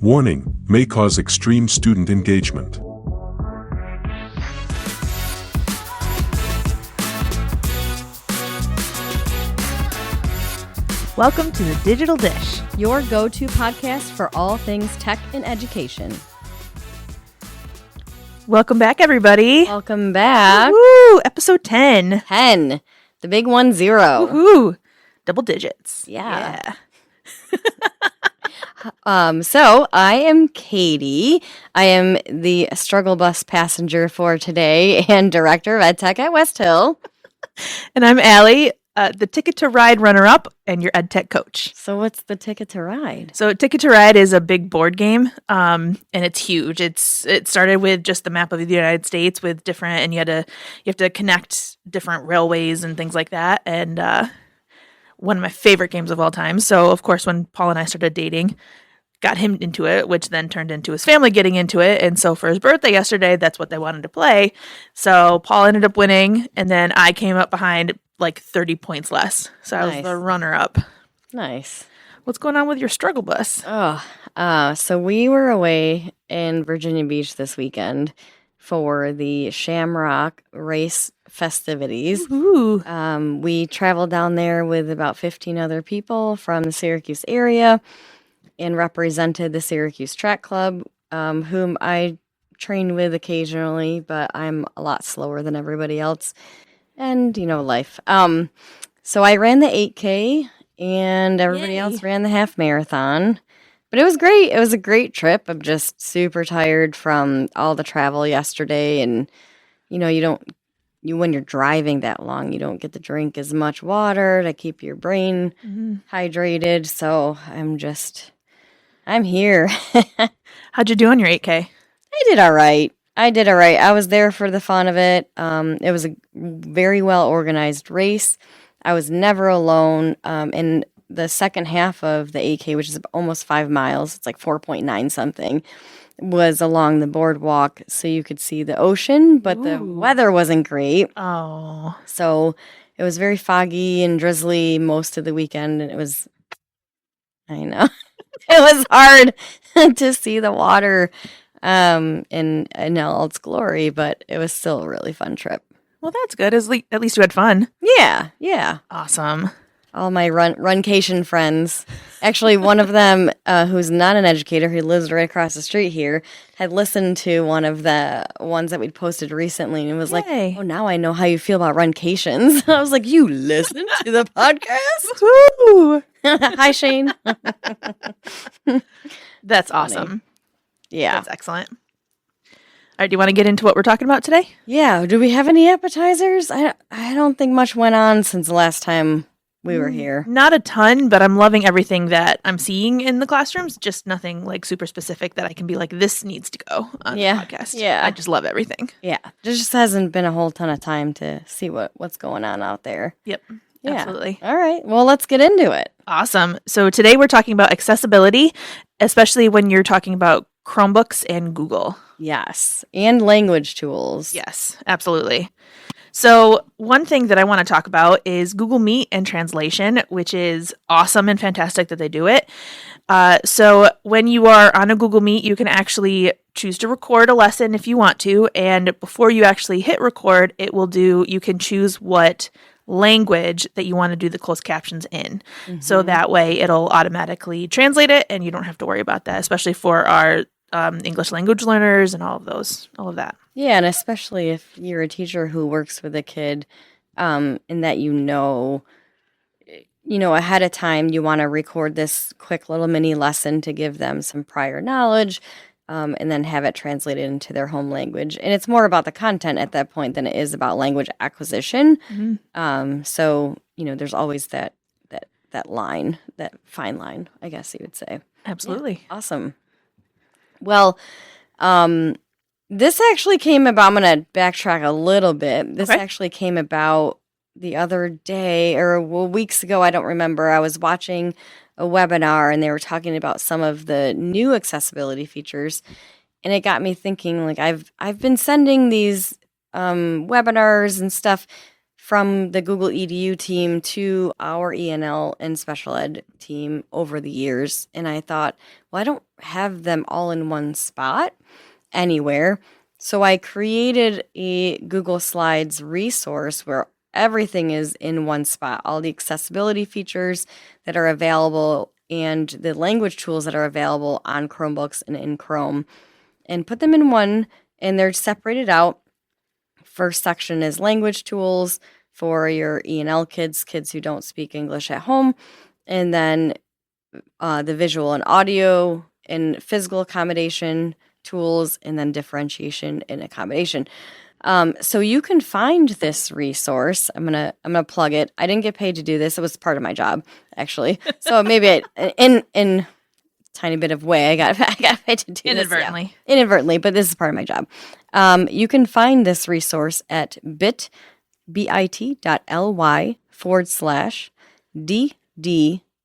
Warning, may cause extreme student engagement. Welcome to the Digital Dish, your go-to podcast for all things tech and education. Welcome back, everybody. Welcome back. Woo! Episode 10. 10. The big 10. Woohoo! Double digits. Yeah. So I am Katie. I am the struggle bus passenger for today and director of EdTech at West Hill. And I'm Allie, the Ticket to Ride runner-up and your EdTech coach. So what's the Ticket to Ride? So Ticket to Ride is a big board game, and it's huge. It started with just the map of the United States with different, and you have to connect different railways and things like that. And one of my favorite games of all time. So of course, when Paul and I started dating, got him into it, which then turned into his family getting into it. And so for his birthday yesterday, that's what they wanted to play. So Paul ended up winning, and then I came up behind like 30 points less. So I was the runner-up. Nice. What's going on with your struggle bus? So we were away in Virginia Beach this weekend for the Shamrock Race festivities. Ooh. We traveled down there with about 15 other people from the Syracuse area and represented the Syracuse Track Club, whom I train with occasionally, but I'm a lot slower than everybody else. And, life. So I ran the 8K and everybody else ran the half marathon. But it was great. It was a great trip. I'm just super tired from all the travel yesterday. And, when you're driving that long, you don't get to drink as much water to keep your brain hydrated. So I'm here. How'd you do on your 8K? I did all right. I was there for the fun of it. It was a very well organized race. I was never alone. In the second half of the 8K, which is almost 5 miles, it's like 4.9 something, was along the boardwalk, so you could see the ocean, but the weather wasn't great. Oh. So it was very foggy and drizzly most of the weekend, and I know, it was hard to see the water in all its glory, but it was still a really fun trip. Well, that's good. At least you had fun. Yeah. Awesome. All my runcation friends. Actually, one of them, who's not an educator, who lives right across the street here, had listened to one of the ones that we'd posted recently, and was like, "Oh, now I know how you feel about runcations." I was like, "You listen to the podcast?" Woo! Hi, Shane. That's awesome. Yeah. That's excellent. All right, do you want to get into what we're talking about today? Yeah. Do we have any appetizers? I don't think much went on since the last time we were here. Not a ton, but I'm loving everything that I'm seeing in the classrooms. Just nothing like super specific that I can be like, this needs to go on the podcast. Yeah. I just love everything. Yeah. There just hasn't been a whole ton of time to see what's going on out there. Yep. Yeah. Absolutely. All right. Well, let's get into it. Awesome. So today we're talking about accessibility, especially when you're talking about Chromebooks and Google. Yes. And language tools. Yes, absolutely. So one thing that I want to talk about is Google Meet and translation, which is awesome and fantastic that they do it. So when you are on a Google Meet, you can actually choose to record a lesson if you want to. And before you actually hit record, you can choose what language that you want to do the closed captions in. So that way it'll automatically translate it and you don't have to worry about that, especially for our English language learners and all of that. Yeah, and especially if you're a teacher who works with a kid, and that ahead of time you want to record this quick little mini lesson to give them some prior knowledge, and then have it translated into their home language. And it's more about the content at that point than it is about language acquisition. So there's always that line, that fine line, I guess you would say. Absolutely. Yeah, awesome. Well, this actually came about, I'm going to backtrack a little bit. This actually came about the other day or weeks ago. I don't remember. I was watching a webinar and they were talking about some of the new accessibility features. And it got me thinking, like, I've been sending these webinars and stuff from the Google EDU team to our ENL and special ed team over the years. And I thought, well, I don't have them all in one spot anywhere. So I created a Google Slides resource where everything is in one spot, all the accessibility features that are available and the language tools that are available on Chromebooks and in Chrome, and put them in one, and they're separated out. First section is language tools for your ENL kids who don't speak English at home, and then the visual and audio and physical accommodation tools, and then differentiation and accommodation. So you can find this resource. I'm gonna plug it. I didn't get paid to do this. It was part of my job, actually. So maybe in a tiny bit of way, I got paid to do Inadvertently. this. Yeah. Inadvertently, but this is part of my job. You can find this resource at bit.ly/DD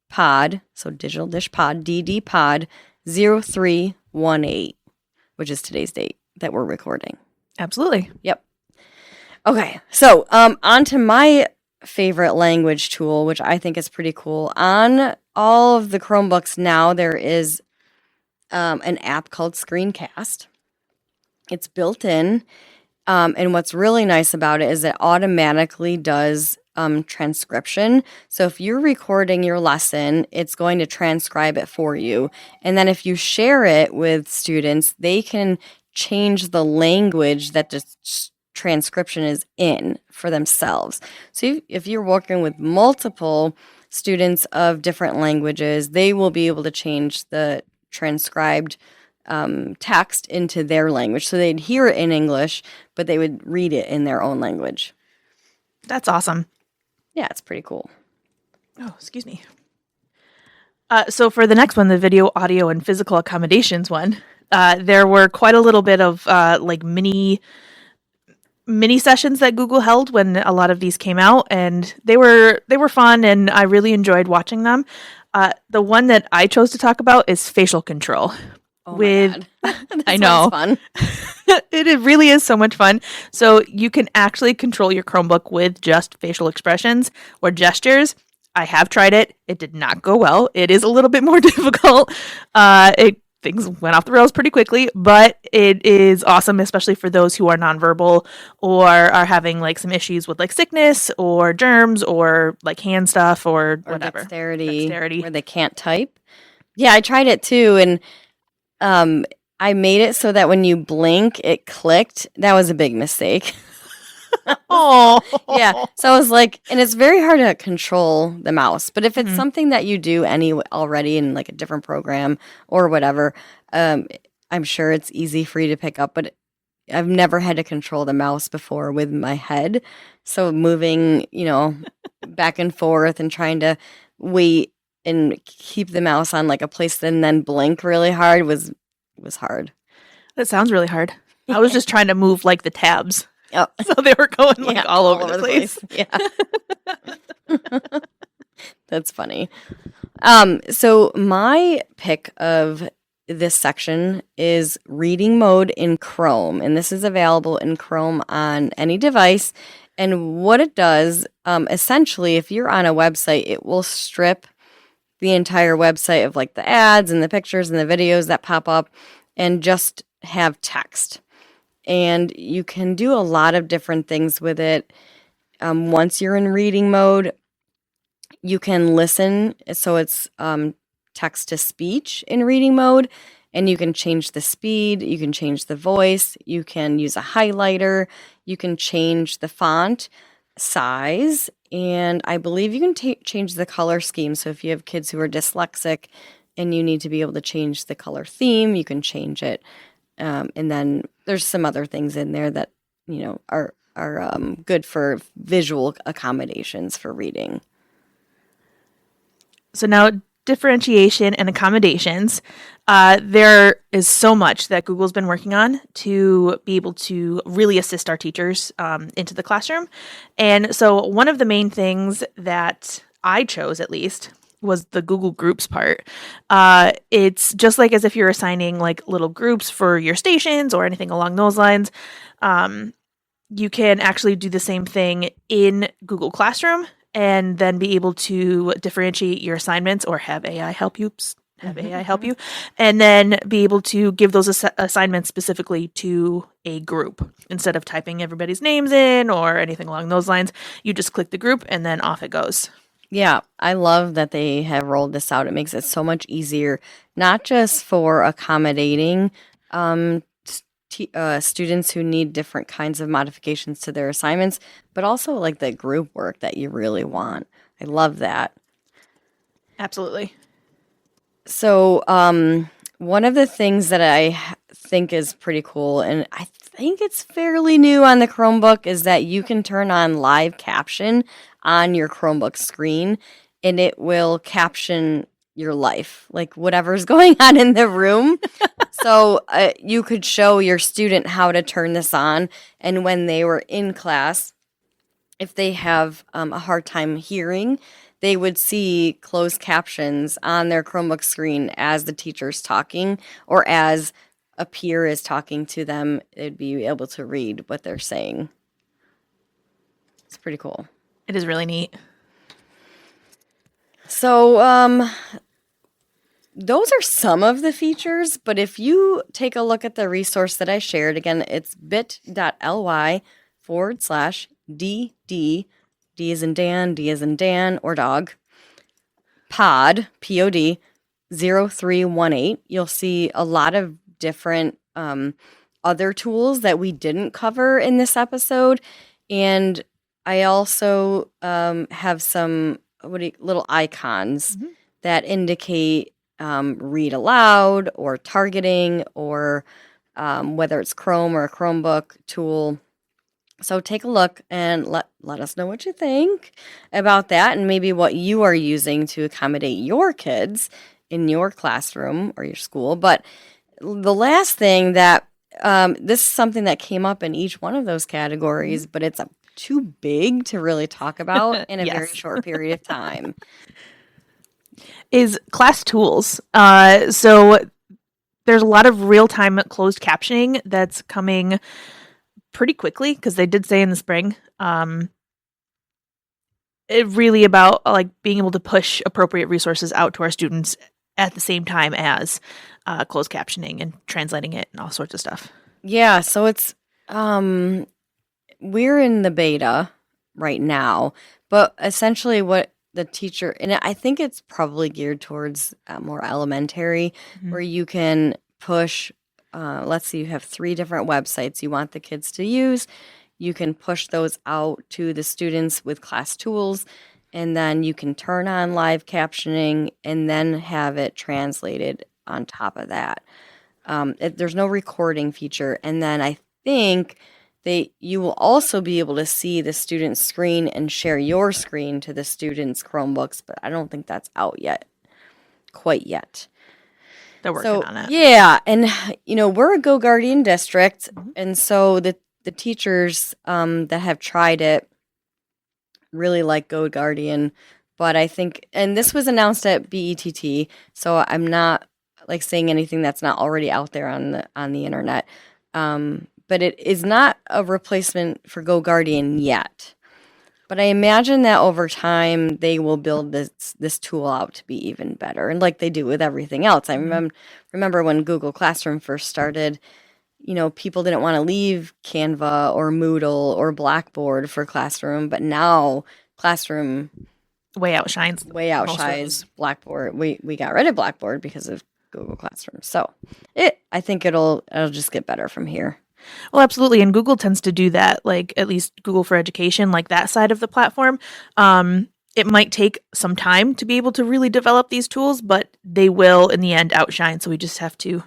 pod, so digital dish pod, DD pod 0318, which is today's date that we're recording. Absolutely. Yep. Okay, so on to my favorite language tool, which I think is pretty cool. On all of the Chromebooks now, there is an app called Screencast. It's built in, and what's really nice about it is it automatically does transcription. So if you're recording your lesson, it's going to transcribe it for you. And then if you share it with students, they can change the language that the transcription is in for themselves. So if you're working with multiple students of different languages, they will be able to change the transcribed text into their language. So they'd hear it in English, but they would read it in their own language. That's awesome. Yeah, it's pretty cool. Oh, excuse me. So for the next one, the video, audio, and physical accommodations one, there were quite a little bit of like mini sessions that Google held when a lot of these came out, and they were fun, and I really enjoyed watching them. The one that I chose to talk about is facial control. Oh my God. I know. Fun. It really is so much fun. So you can actually control your Chromebook with just facial expressions or gestures. I have tried it. It did not go well. It is a little bit more difficult. Things went off the rails pretty quickly, but it is awesome, especially for those who are nonverbal or are having like some issues with like sickness or germs or like hand stuff or whatever. Dexterity where they can't type. Yeah, I tried it too, and I made it so that when you blink, it clicked. That was a big mistake. Oh, yeah. So I was like, and it's very hard to control the mouse. But if it's something that you do already in like a different program or whatever, I'm sure it's easy for you to pick up. But I've never had to control the mouse before with my head. So moving, back and forth and trying to wait and keep the mouse on like a place and then blink really hard was hard. That sounds really hard. I was just trying to move like the tabs. Oh. So they were going like all over the place. Yeah. That's funny. So my pick of this section is reading mode in Chrome, and this is available in Chrome on any device. And what it does, essentially, if you're on a website, it will strip the entire website of like the ads and the pictures and the videos that pop up and just have text. And you can do a lot of different things with it. Once you're in reading mode, you can listen. So it's text to speech in reading mode, and you can change the speed. You can change the voice. You can use a highlighter. You can change the font size. And I believe you can change the color scheme. So if you have kids who are dyslexic and you need to be able to change the color theme, you can change it. And then there's some other things in there that, are good for visual accommodations for reading. So now differentiation and accommodations. There is so much that Google's been working on to be able to really assist our teachers into the classroom. And so one of the main things that I chose, at least, was the Google Groups part. It's just like as if you're assigning like little groups for your stations or anything along those lines. you can actually do the same thing in Google Classroom and then be able to differentiate your assignments or have AI help you. And then be able to give those assignments specifically to a group instead of typing everybody's names in or anything along those lines. You just click the group and then off it goes. Yeah, I love that they have rolled this out. It makes it so much easier, not just for accommodating students who need different kinds of modifications to their assignments, but also like the group work that you really want. I love that. Absolutely. So, one of the things that I think is pretty cool, and I think it's fairly new on the Chromebook, is that you can turn on live caption on your Chromebook screen, and it will caption your life, like whatever's going on in the room. So, you could show your student how to turn this on, and when they were in class, if they have a hard time hearing, they would see closed captions on their Chromebook screen as the teacher's talking or as a peer is talking to them. They'd be able to read what they're saying. It's pretty cool. It is really neat. So, those are some of the features, but if you take a look at the resource that I shared, again, it's bit.ly/DD, D as in Dan, D as in Dan, or dog, pod, POD, 0318. You'll see a lot of different other tools that we didn't cover in this episode. And I also have some little icons that indicate read aloud or targeting or whether it's Chrome or a Chromebook tool. So take a look and let us know what you think about that and maybe what you are using to accommodate your kids in your classroom or your school. But the last thing that this is something that came up in each one of those categories, but it's too big to really talk about in a very short period of time. Is class tools. So there's a lot of real-time closed captioning that's coming pretty quickly because they did say in the spring. It really about like being able to push appropriate resources out to our students at the same time as closed captioning and translating it and all sorts of stuff. Yeah, so it's we're in the beta right now, but essentially what the teacher, and I think it's probably geared towards more elementary, where you can push, let's say you have 3 different websites you want the kids to use. You can push those out to the students with class tools, and then you can turn on live captioning and then have it translated on top of that. There's no recording feature. And then I think you will also be able to see the student's screen and share your screen to the students' Chromebooks, but I don't think that's out quite yet. They're working on it. Yeah, and we're a Go Guardian district, and so the teachers that have tried it really like Go Guardian, but I think, and this was announced at BETT, so I'm not like saying anything that's not already out there on the internet. But it is not a replacement for Go Guardian yet. But I imagine that over time they will build this tool out to be even better, and like they do with everything else. I remember when Google Classroom first started, people didn't want to leave Canva or Moodle or Blackboard for Classroom, but now Classroom way outshines Blackboard. We got rid of Blackboard because of Google Classroom. So I think it'll just get better from here. Well, absolutely. And Google tends to do that, like at least Google for Education, like that side of the platform. It might take some time to be able to really develop these tools, but they will in the end outshine. So we just have to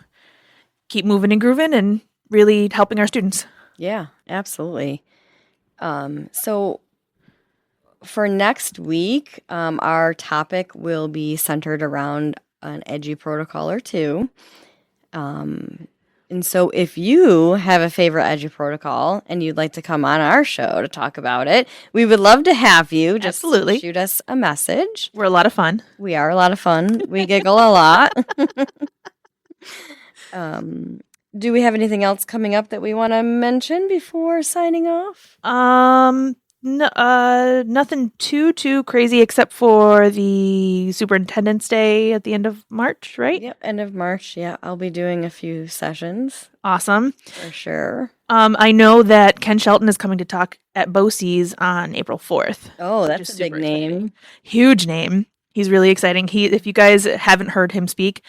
keep moving and grooving and really helping our students. Yeah, absolutely. So for next week, our topic will be centered around an edgy protocol or two. And so if you have a favorite edgy protocol and you'd like to come on our show to talk about it, we would love to have you. Just Absolutely. Shoot us a message. We're a lot of fun. We are a lot of fun. We giggle a lot. Do we have anything else coming up that we want to mention before signing off? No, nothing too crazy except for the Superintendent's Day at the end of March, right? Yep, end of March. Yeah, I'll be doing a few sessions Awesome. for sure. I know that Ken Shelton is coming to talk at BOCES on April 4th. Oh, is that's a big super name. Huge name. He's really exciting. If you guys haven't heard him speak,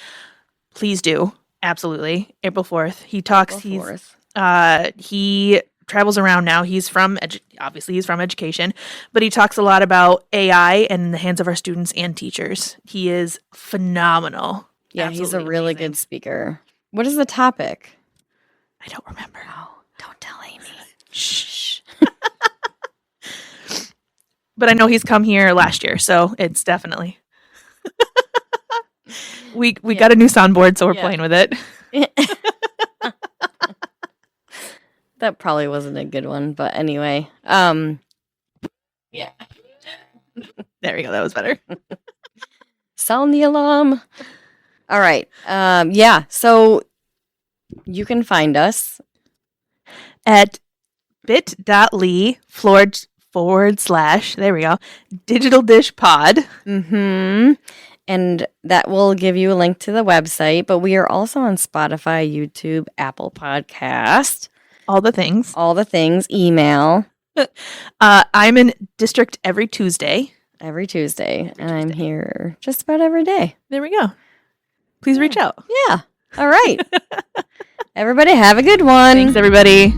please do. Absolutely. April 4th. He talks. April 4th. He travels around now. He's from obviously he's from education, but he talks a lot about AI and in the hands of our students and teachers. He is phenomenal. Yeah, he's a Absolutely really amazing. good speaker. What is the topic? I don't remember. Oh, don't tell Amy. Shh. But I know he's come here last year, so it's definitely. we got a new soundboard, so we're playing with it. That probably wasn't a good one, but anyway. Yeah. There we go. That was better. Sound the alarm. All right. Yeah. So you can find us At bit.ly / there we go, Digital Dish Pod. Mm-hmm. And that will give you a link to the website. But we are also on Spotify, YouTube, Apple Podcast, All the things. Email I'm in district every Tuesday. every Tuesday. And I'm here just about every day. There we go. Please reach out. Yeah. All right. Everybody have a good one. Thanks, everybody.